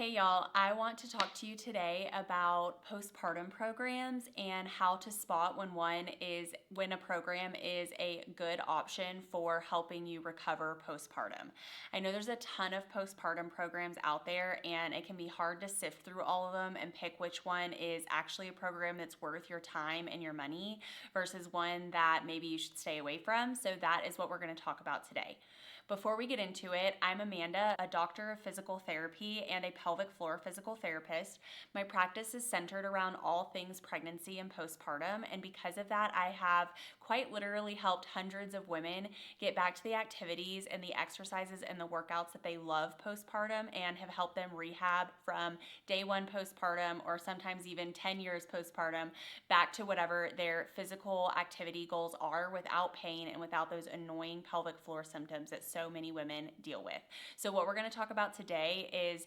Hey y'all, I want to talk to you today about postpartum programs and how to spot when a program is a good option for helping you recover postpartum. I know there's a ton of postpartum programs out there and it can be hard to sift through all of them and pick which one is actually a program that's worth your time and your money versus one that maybe you should stay away from. So that is what we're going to talk about today. Before we get into it, I'm Amanda, a doctor of physical therapy and a pelvic floor physical therapist. My practice is centered around all things pregnancy and postpartum, and because of that, I have quite literally helped hundreds of women get back to the activities and the exercises and the workouts that they love postpartum and have helped them rehab from day one postpartum or sometimes even 10 years postpartum back to whatever their physical activity goals are without pain and without those annoying pelvic floor symptoms that so many women deal with. So what we're going to talk about today is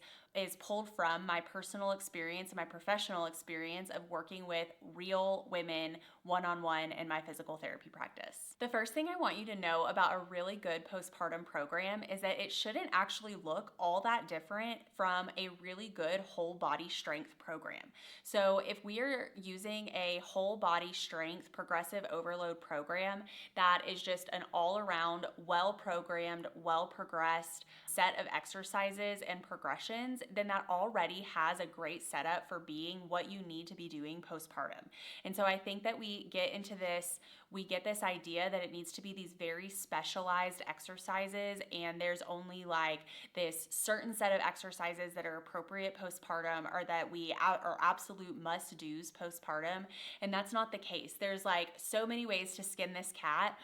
pulled from my personal experience and my professional experience of working with real women one-on-one in my physical therapy practice. The first thing I want you to know about a really good postpartum program is that it shouldn't actually look all that different from a really good whole body strength program. So if we are using a whole body strength progressive overload program that is just an all-around, well-programmed, well-progressed set of exercises and progressions, then that already has a great setup for being what you need to be doing postpartum. And so I think that we get this idea that it needs to be these very specialized exercises, and there's only like this certain set of exercises that are appropriate postpartum or that are absolute must-dos postpartum. And that's not the case. There's like so many ways to skin this cat.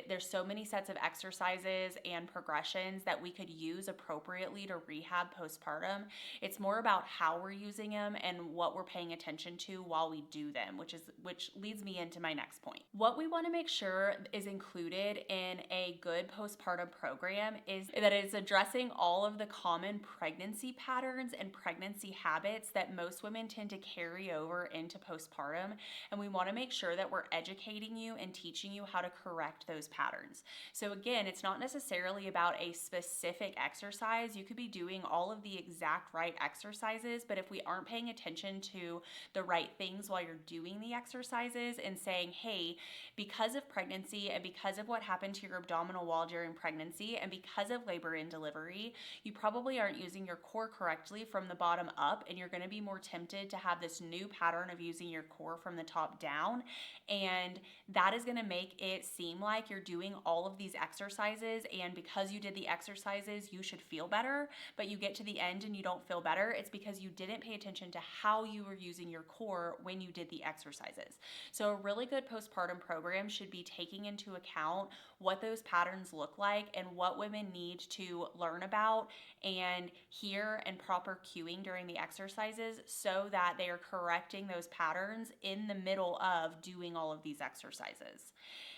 There's so many sets of exercises and progressions that we could use appropriately to rehab postpartum. It's more about how we're using them and what we're paying attention to while we do them, which leads me into my next point. What we want to make sure is included in a good postpartum program is that it's addressing all of the common pregnancy patterns and pregnancy habits that most women tend to carry over into postpartum. And we want to make sure that we're educating you and teaching you how to correct those patterns. So again, it's not necessarily about a specific exercise. You could be doing all of the exact right exercises, but if we aren't paying attention to the right things while you're doing the exercises and saying, hey, because of pregnancy and because of what happened to your abdominal wall during pregnancy and because of labor and delivery, you probably aren't using your core correctly from the bottom up, and you're going to be more tempted to have this new pattern of using your core from the top down. And that is going to make it seem like you're doing all of these exercises, and because you did the exercises, you should feel better, but you get to the end and you don't feel better. It's because you didn't pay attention to how you were using your core when you did the exercises. So a really good postpartum program should be taking into account what those patterns look like and what women need to learn about and hear and proper cueing during the exercises so that they are correcting those patterns in the middle of doing all of these exercises.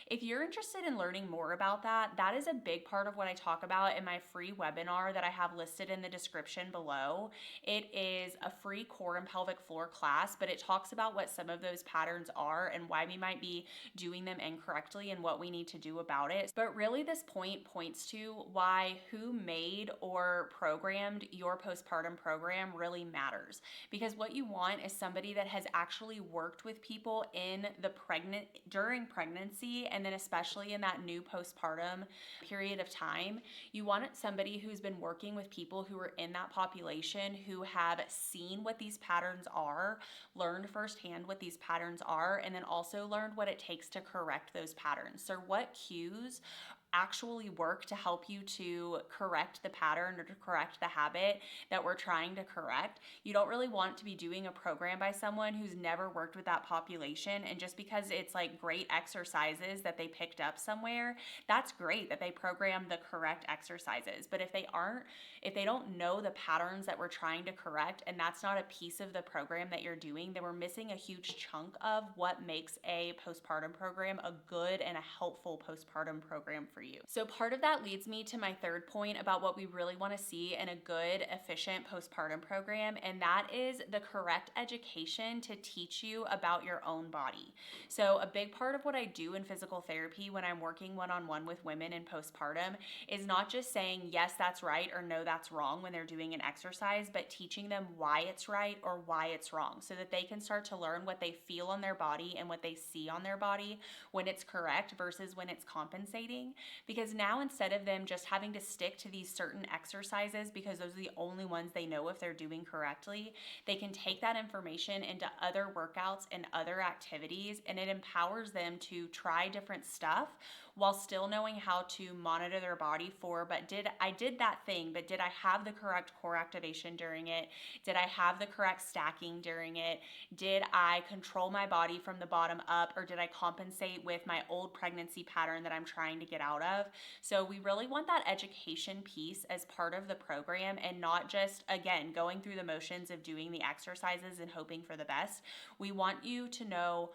If you're interested in learning more about that, that is a big part of what I talk about in my free webinar that I have listed in the description below. It is a free core and pelvic floor class, but it talks about what some of those patterns are and why we might be doing them incorrectly and what we need to do about it. But really, this point points to why who made or programmed your postpartum program really matters. Because what you want is somebody that has actually worked with people during pregnancy, and then especially in that new postpartum period of time. You want somebody who's been working with people who are in that population, who have seen what these patterns are, learned firsthand what these patterns are, and then also learned what it takes to correct those patterns. So what cues actually work to help you to correct the pattern or to correct the habit that we're trying to correct. You don't really want to be doing a program by someone who's never worked with that population, and just because it's like great exercises that they picked up somewhere, that's great that they programmed the correct exercises. But if they don't know the patterns that we're trying to correct, and that's not a piece of the program that you're doing, then we're missing a huge chunk of what makes a postpartum program a good and a helpful postpartum program for for you. So part of that leads me to my third point about what we really want to see in a good, efficient postpartum program, and that is the correct education to teach you about your own body. So a big part of what I do in physical therapy when I'm working one-on-one with women in postpartum is not just saying, yes, that's right, or no, that's wrong when they're doing an exercise, but teaching them why it's right or why it's wrong so that they can start to learn what they feel on their body and what they see on their body when it's correct versus when it's compensating. Because now instead of them just having to stick to these certain exercises because those are the only ones they know if they're doing correctly, they can take that information into other workouts and other activities, and it empowers them to try different stuff while still knowing how to monitor their body for, I did that thing, but did I have the correct core activation during it? Did I have the correct stacking during it? Did I control my body from the bottom up, or did I compensate with my old pregnancy pattern that I'm trying to get out of? So we really want that education piece as part of the program, and not just, again, going through the motions of doing the exercises and hoping for the best. We want you to know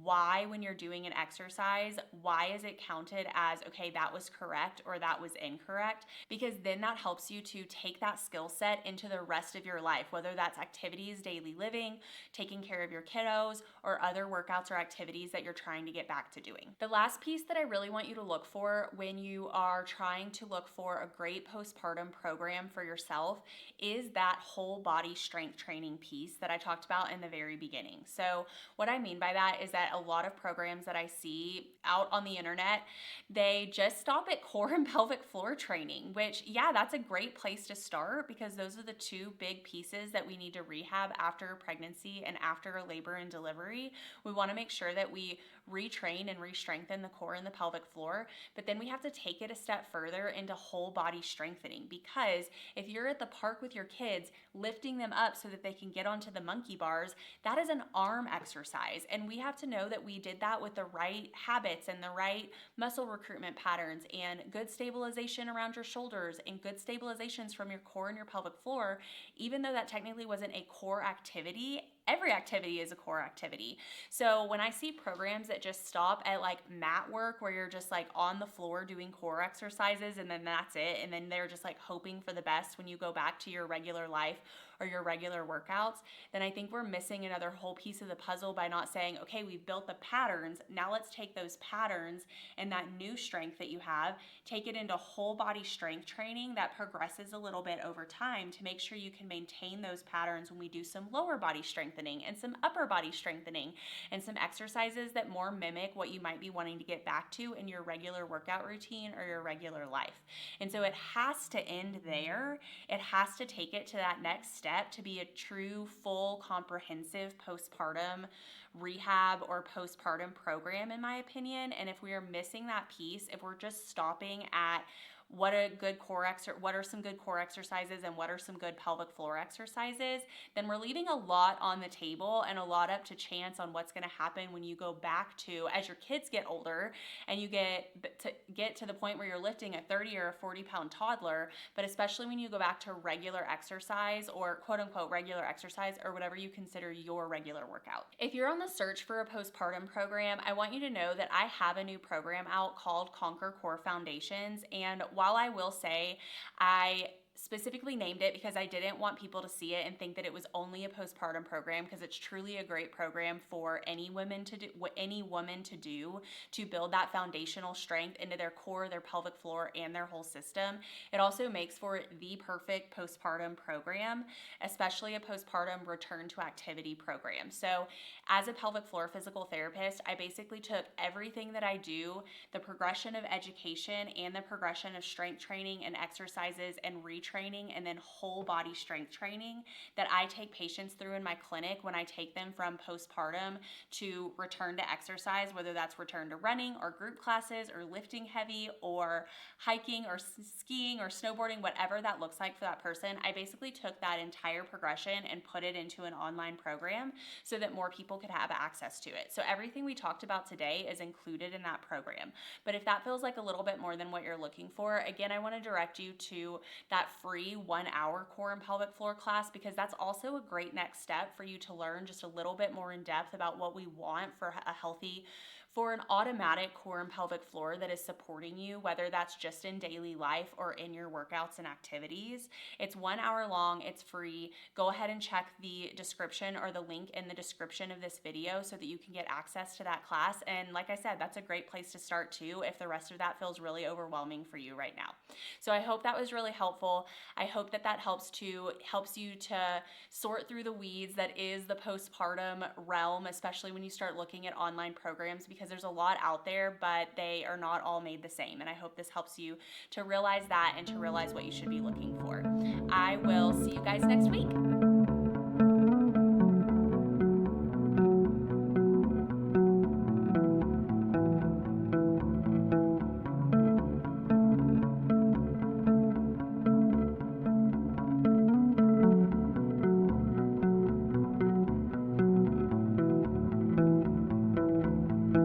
why, when you're doing an exercise, why is it counted as, okay, that was correct or that was incorrect? Because then that helps you to take that skill set into the rest of your life, whether that's activities, daily living, taking care of your kiddos, or other workouts or activities that you're trying to get back to doing. The last piece that I really want you to look for when you are trying to look for a great postpartum program for yourself is that whole body strength training piece that I talked about in the very beginning. So what I mean by that is that a lot of programs that I see out on the internet, they just stop at core and pelvic floor training, which, yeah, that's a great place to start because those are the two big pieces that we need to rehab after pregnancy and after labor and delivery. We want to make sure that we retrain and re-strengthen the core and the pelvic floor, but then we have to take it a step further into whole body strengthening, because if you're at the park with your kids lifting them up so that they can get onto the monkey bars, that is an arm exercise, and we have to know that we did that with the right habits and the right muscle recruitment patterns and good stabilization around your shoulders and good stabilizations from your core and your pelvic floor. Even though that technically wasn't a core activity, every activity is a core activity. So when I see programs that just stop at like mat work where you're just like on the floor doing core exercises and then that's it, and then they're just like hoping for the best when you go back to your regular life or your regular workouts, then I think we're missing another whole piece of the puzzle by not saying, okay, we've built the patterns, now let's take those patterns and that new strength that you have, take it into whole body strength training that progresses a little bit over time to make sure you can maintain those patterns when we do some lower body strengthening and some upper body strengthening and some exercises that more mimic what you might be wanting to get back to in your regular workout routine or your regular life. And so it has to end there. It has to take it to that next step to be a true, full, comprehensive postpartum rehab or postpartum program, in my opinion. And if we are missing that piece, if we're just stopping at what are some good core exercises and what are some good pelvic floor exercises, then we're leaving a lot on the table and a lot up to chance on what's going to happen when you go back to, as your kids get older and you get to the point where you're lifting a 30 or a 40 pound toddler, but especially when you go back to regular exercise or quote unquote regular exercise or whatever you consider your regular workout. If you're on the search for a postpartum program, I want you to know that I have a new program out called Conquer Core Foundations, and while I will say I specifically named it because I didn't want people to see it and think that it was only a postpartum program, because it's truly a great program for any woman to do to build that foundational strength into their core, their pelvic floor, and their whole system. It also makes for the perfect postpartum program, especially a postpartum return to activity program. So as a pelvic floor physical therapist, I basically took everything that I do, the progression of education and the progression of strength training and exercises and retraining and then whole body strength training that I take patients through in my clinic when I take them from postpartum to return to exercise, whether that's return to running or group classes or lifting heavy or hiking or skiing or snowboarding, whatever that looks like for that person. I basically took that entire progression and put it into an online program so that more people could have access to it. So everything we talked about today is included in that program. But if that feels like a little bit more than what you're looking for, again, I want to direct you to that free 1 hour core and pelvic floor class, because that's also a great next step for you to learn just a little bit more in depth about what we want for a healthy for an automatic core and pelvic floor that is supporting you, whether that's just in daily life or in your workouts and activities. It's 1 hour long, it's free. Go ahead and check the description or the link in the description of this video so that you can get access to that class. And like I said, that's a great place to start too if the rest of that feels really overwhelming for you right now. So I hope that was really helpful. I hope that helps you to sort through the weeds that is the postpartum realm, especially when you start looking at online programs, because there's a lot out there, but they are not all made the same. And I hope this helps you to realize that and to realize what you should be looking for. I will see you guys next week.